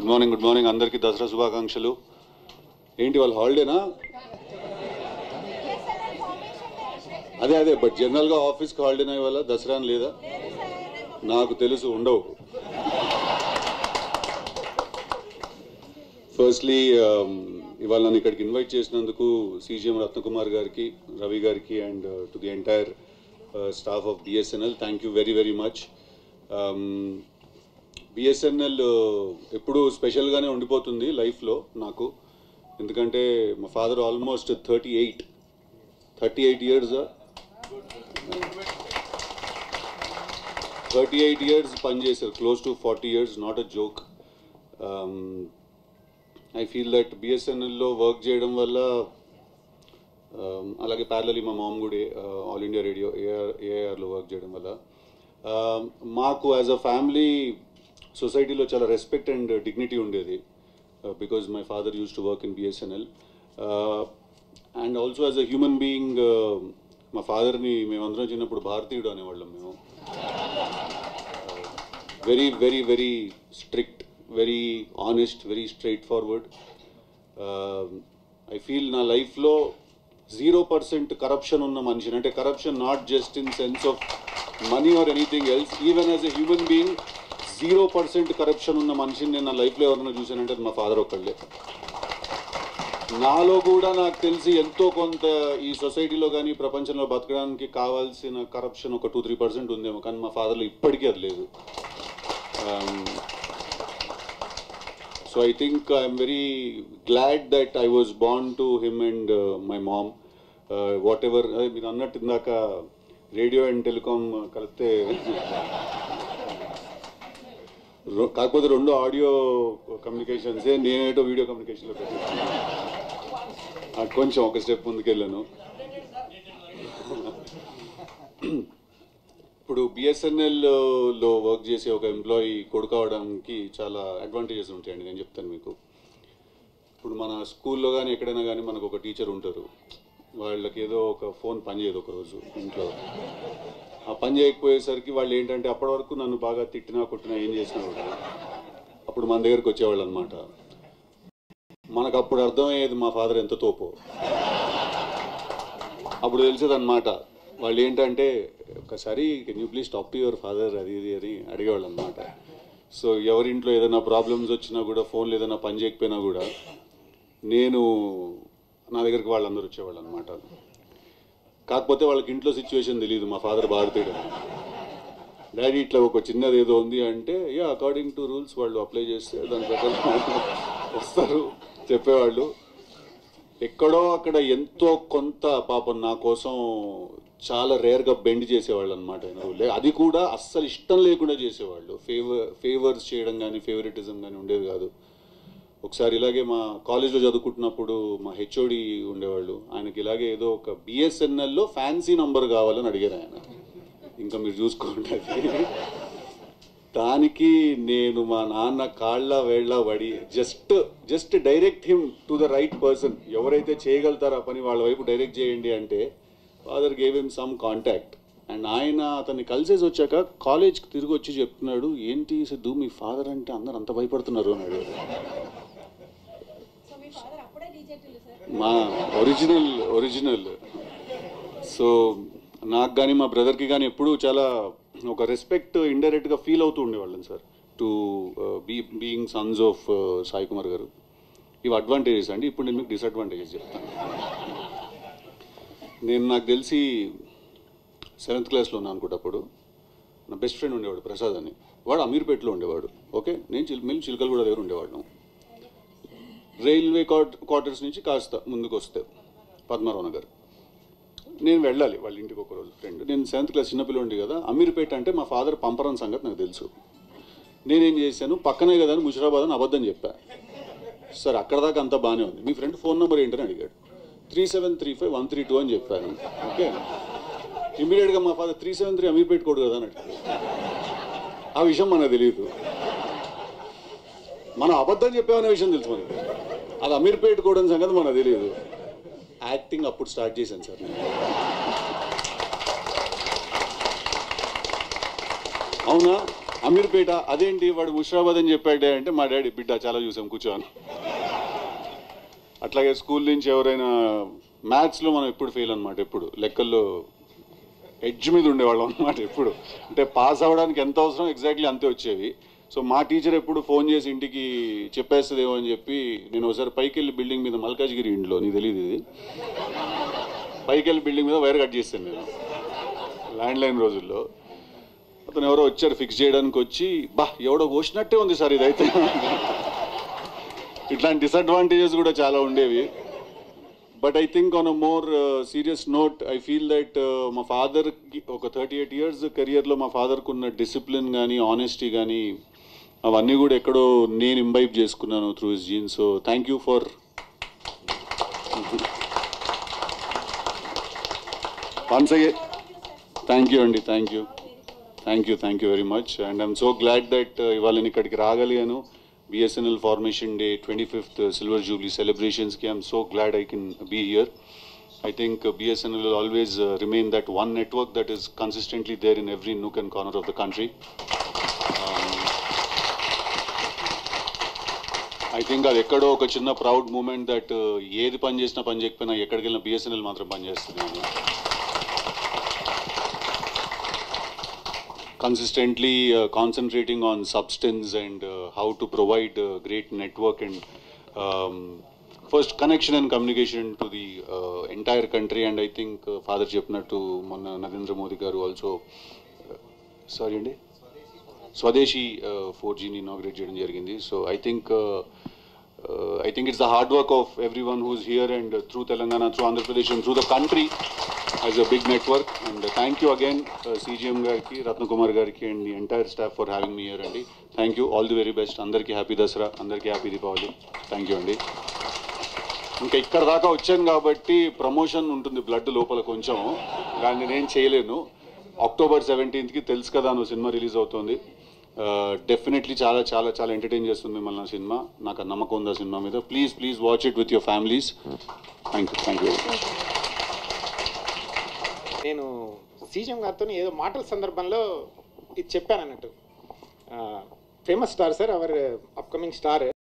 Good morning అందరికీ దసరా శుభాకాంక్షలు. ఏంటి వాళ్ళ హాలిడేనా? అదే బట్ జనరల్గా ఆఫీస్కి హాలిడేనా ఇవాళ? దసరా లేదా? నాకు తెలుసు ఉండవు. ఫస్ట్లీ ఇవాళ నన్ను ఇక్కడికి ఇన్వైట్ చేసినందుకు సీజీఎం రత్నకుమార్ గారికి, రవి గారికి and to the entire staff of BSNL thank you very very much. BSNL ఎప్పుడూ స్పెషల్గానే ఉండిపోతుంది లైఫ్లో నాకు. ఎందుకంటే మా ఫాదర్ ఆల్మోస్ట్ 38 ఇయర్స్ పనిచేశారు, close to 40 years, not a joke. I feel that బిఎస్ఎన్ఎల్లో వర్క్ చేయడం వల్ల, అలాగే ప్యారలీ మా మామ్ కూడా ఆల్ ఇండియా రేడియో ఏఆర్లో వర్క్ చేయడం వల్ల మాకు యాజ్ అ ఫ్యామిలీ సొసైటీలో చాలా రెస్పెక్ట్ అండ్ డిగ్నిటీ ఉండేది. Because my father used to work in BSNL and also as a human being. మా ఫాదర్ని మేమందరం చిన్నప్పుడు భారతీయుడు అనేవాళ్ళం మేము. Very very very strict, very honest, very straight forward. I feel నా లైఫ్లో 0% కరప్షన్ ఉన్న మనిషిని, అంటే corruption not just in sense of money or anything else, even as a human being 0% corruption ఉన్న మనిషిని నేను నా లైఫ్లో ఎవరైనా చూశానంటే మా ఫాదర్ ఒక్కళ్ళే. నాలో కూడా నాకు తెలిసి ఎంతో కొంత ఈ సొసైటీలో కానీ ప్రపంచంలో బతకడానికి కావాల్సిన కరప్షన్ ఒక 2-3% ఉందేమో, కానీ మా ఫాదర్లో ఇప్పటికీ అది లేదు. So I think I'm very glad that I was born to him and my mom. What ever మీరు అన్నట్టు ఇందాక రేడియో అండ్ టెలికామ్ కలిపితే, కాకపోతే 2 ఆడియో కమ్యూనికేషన్సే, నేనేటో వీడియో కమ్యూనికేషన్లో పెట్టాను. కొంచెం ఒక స్టెప్ ముందుకెళ్ళాను. ఇప్పుడు బిఎస్ఎన్ఎల్లో వర్క్ చేసే ఒక ఎంప్లాయీ కొడుకు అవడానికి చాలా అడ్వాంటేజెస్ ఉంటాయండి, నేను చెప్తాను మీకు. ఇప్పుడు మన స్కూల్లో కానీ ఎక్కడైనా కానీ మనకు ఒక టీచర్ ఉంటారు, వాళ్ళకి ఏదో ఒక ఫోన్ పనిచేయదు ఒకరోజు ఇంట్లో. ఆ పని చేయకపోయేసరికి వాళ్ళు ఏంటంటే అప్పటి వరకు నన్ను బాగా తిట్టినా కొట్టినా ఏం చేసినా కూడా అప్పుడు మన దగ్గరికి వచ్చేవాళ్ళు అనమాట. మనకు అప్పుడు అర్థమయ్యేది మా ఫాదర్ ఎంత తోపో. అప్పుడు తెలిసేది అనమాట వాళ్ళు ఏంటంటే, ఒకసారి can you please talk to your father అది ఇది అని అడిగేవాళ్ళు అనమాట. సో ఎవరింట్లో ఏదైనా ప్రాబ్లమ్స్ వచ్చినా కూడా, ఫోన్లో ఏదైనా పని చేయకపోయినా కూడా నా దగ్గరికి వాళ్ళందరూ వచ్చేవాళ్ళు అనమాట. కాకపోతే వాళ్ళకి ఇంట్లో సిచ్యువేషన్ తెలియదు, మా ఫాదర్ భారతీయుడు. డాడీ ఇట్లా ఒక చిన్నది ఏదో ఉంది అంటే, అకార్డింగ్ టు రూల్స్ వాళ్ళు అప్లై చేస్తే దాని ప్రకారం వస్తారు చెప్పేవాళ్ళు. ఎక్కడో అక్కడ ఎంతో కొంత పాపం నా కోసం చాలా రేర్గా బెండ్ చేసేవాళ్ళు అనమాట. అది కూడా అస్సలు ఇష్టం లేకుండా చేసేవాళ్ళు. ఫేవర్స్ చేయడం కానీ ఫేవరెటిజం కానీ ఉండేది కాదు. ఒకసారి ఇలాగే మా కాలేజ్లో చదువుకుంటున్నప్పుడు మా హెచ్ఓడి ఉండేవాళ్ళు, ఆయనకి ఇలాగే ఏదో ఒక బిఎస్ఎన్ఎల్లో ఫ్యాన్సీ నంబర్ కావాలని అడిగారు ఆయన. ఇంకా మీరు చూసుకోండి, దానికి నేను మా నాన్న కాళ్ళ వేళ్ళ పడి just direct him to the right person. ఎవరైతే చేయగలుగుతారో ఆ పని వాళ్ళ వైపు డైరెక్ట్ చేయండి అంటే father gave him some contact. And ఆయన అతన్ని కలిసేసి వచ్చాక కాలేజ్కి తిరిగి వచ్చి చెప్తున్నాడు, ఏంటి సిద్ధు మీ ఫాదర్ అంటే అందరు అంత భయపడుతున్నారు అన్నాడు. మా ఒరిజినల్. సో నాకు కానీ మా బ్రదర్కి కానీ ఎప్పుడూ చాలా ఒక రెస్పెక్ట్ ఇండైరెక్ట్గా ఫీల్ అవుతూ ఉండేవాళ్ళం sir, to being Sons of Sai Kumar గారు. ఇవి అడ్వాంటేజెస్ అండి. ఇప్పుడు నేను మీకు డిసడ్వాంటేజెస్ చెప్తాను. నాకు తెలిసి 7th క్లాస్లో ఉన్నాను అనుకుంటప్పుడు నా బెస్ట్ ఫ్రెండ్ ఉండేవాడు ప్రసాద్ అని. వాడు అమీర్పేటలో ఉండేవాడు. ఓకే, నేను చిలకలగూడ దగ్గర ఉండేవాడు. రైల్వే క్వార్టర్స్ నుంచి కాస్త ముందుకు వస్తే పద్మారావు నగర్ నేను వెళ్ళాలి వాళ్ళ ఇంటికి ఒకరోజు ఫ్రెండ్. నేను 7th క్లాస్ చిన్నపిల్లండి కదా, అమీర్పేట అంటే మా ఫాదర్ పంపరని సంగతి నాకు తెలుసు. నేనేం చేశాను, పక్కనే కదా అని ముషిరాబాద్ అని అబద్ధం చెప్పా. సార్ అక్కడ దాకా అంతా బాగానే ఉంది, మీ ఫ్రెండ్ ఫోన్ నెంబర్ ఏంటని అడిగాడు. 3735-132 అని చెప్పాను. ఓకే, ఇమీడియట్గా మా ఫాదర్ 373 అమీర్పేట కోడు కదా అని అడిగాడు. ఆ విషయం మనకు తెలియదు, మనం అబద్ధం చెప్పామనే విషయం తెలుసు మనకి, అది అమీర్పేట కోడ్ అని సంగతి మనకు తెలియదు. యాక్టింగ్ అప్పుడు స్టార్ట్ చేశాను సార్ నేను. అవునా అమీర్పేట అదేంటి వాడు ముషిరాబాద్ అని చెప్పాడే అంటే మా డాడీ బిడ్డ చాలా చూసాం కూర్చోని. అట్లాగే స్కూల్ నుంచి ఎవరైనా మ్యాథ్స్లో మనం ఎప్పుడు ఫెయిల్ అనమాట, ఎప్పుడు లెక్కల్లో ఎడ్జ్ మీద ఉండేవాళ్ళం అనమాట ఎప్పుడు. అంటే పాస్ అవ్వడానికి ఎంత అవసరం ఎగ్జాక్ట్లీ అంతే వచ్చేవి. సో మా టీచర్ ఎప్పుడు ఫోన్ చేసి ఇంటికి చెప్పేస్తుందేమో అని చెప్పి నేను ఒకసారి పైకి వెళ్ళి బిల్డింగ్ మీద, మల్కాజ్గిరి ఇంట్లో, నీకు తెలియదు ఇది, పైకి వెళ్ళి బిల్డింగ్ మీద వైర్ కట్ చేశాను నేను ల్యాండ్లైన్ రోజుల్లో. అతను ఎవరో వచ్చారు ఫిక్స్ చేయడానికి, వచ్చి బా ఎవడో కోసినట్టే ఉంది సార్ ఇదైతే. ఇట్లాంటి డిసడ్వాంటేజెస్ కూడా చాలా ఉండేవి. But I think on a more serious note I feel that మా ఫాదర్కి ఒక 38 years కెరియర్లో మా ఫాదర్కి ఉన్న డిసిప్లిన్ కానీ ఆనెస్టీ కానీ అవన్నీ కూడా ఎక్కడో నేను ఇంబైబ్ చేసుకున్నాను through his gene. So thank you for once again thank you అండి, thank you very much. And I'm so glad that ఇవాళ నేను ఇక్కడికి రాగలిగాను. BSNL Formation Day 25th Silver Jubilee celebrations ki I'm so glad I can be here. I think BSNL will always remain that one network that is consistently there in every nook and corner of the country. I think అది ఎక్కడో ఒక చిన్న proud moment that ఏది పని చేసినా పని చేయకపోయినా ఎక్కడికి వెళ్ళినా BSNL మాత్రం పని చేస్తుంది. Consistently concentrating on substance and how to provide great network and first connection and communication to the entire country. And I think Father Chepnattu Monna Narendra Modi garu also sorry andi Swadeshi 4G ni inaugurate cheyadam jarigindi. So I think it's the hard work of everyone who's here and through Telangana, through Andhra Pradesh and through the country as a big network. And thank you again CGM gariki, Ratnakumar gariki and the entire staff for having me here andi. Thank you, all the very best. Andarki happy Dasara, andarki happy Deepavali. Thank you andi. ఇంకా ఇక్కడ దాకా వచ్చాను కాబట్టి promotion ఉంటుంది blood లోపల కొంచెం, దాన్ని నేను చేయలేను. October 17th తెలుసు కదా నువ్వు సినిమా రిలీజ్ అవుతుంది. డెఫినెట్లీ చాలా చాలా చాలా ఎంటర్టైన్ చేస్తుంది మిమ్మల్ని ఆ సినిమా. నాకు ఆ నమ్మకం ఉంది ఆ సినిమా మీద. Please watch it with your families. Thank you very much. నేను సీజం గారితో ఏదో మాటల సందర్భంలో ఇది చెప్పాను అన్నట్టు. Famous star sir, hour upcoming star.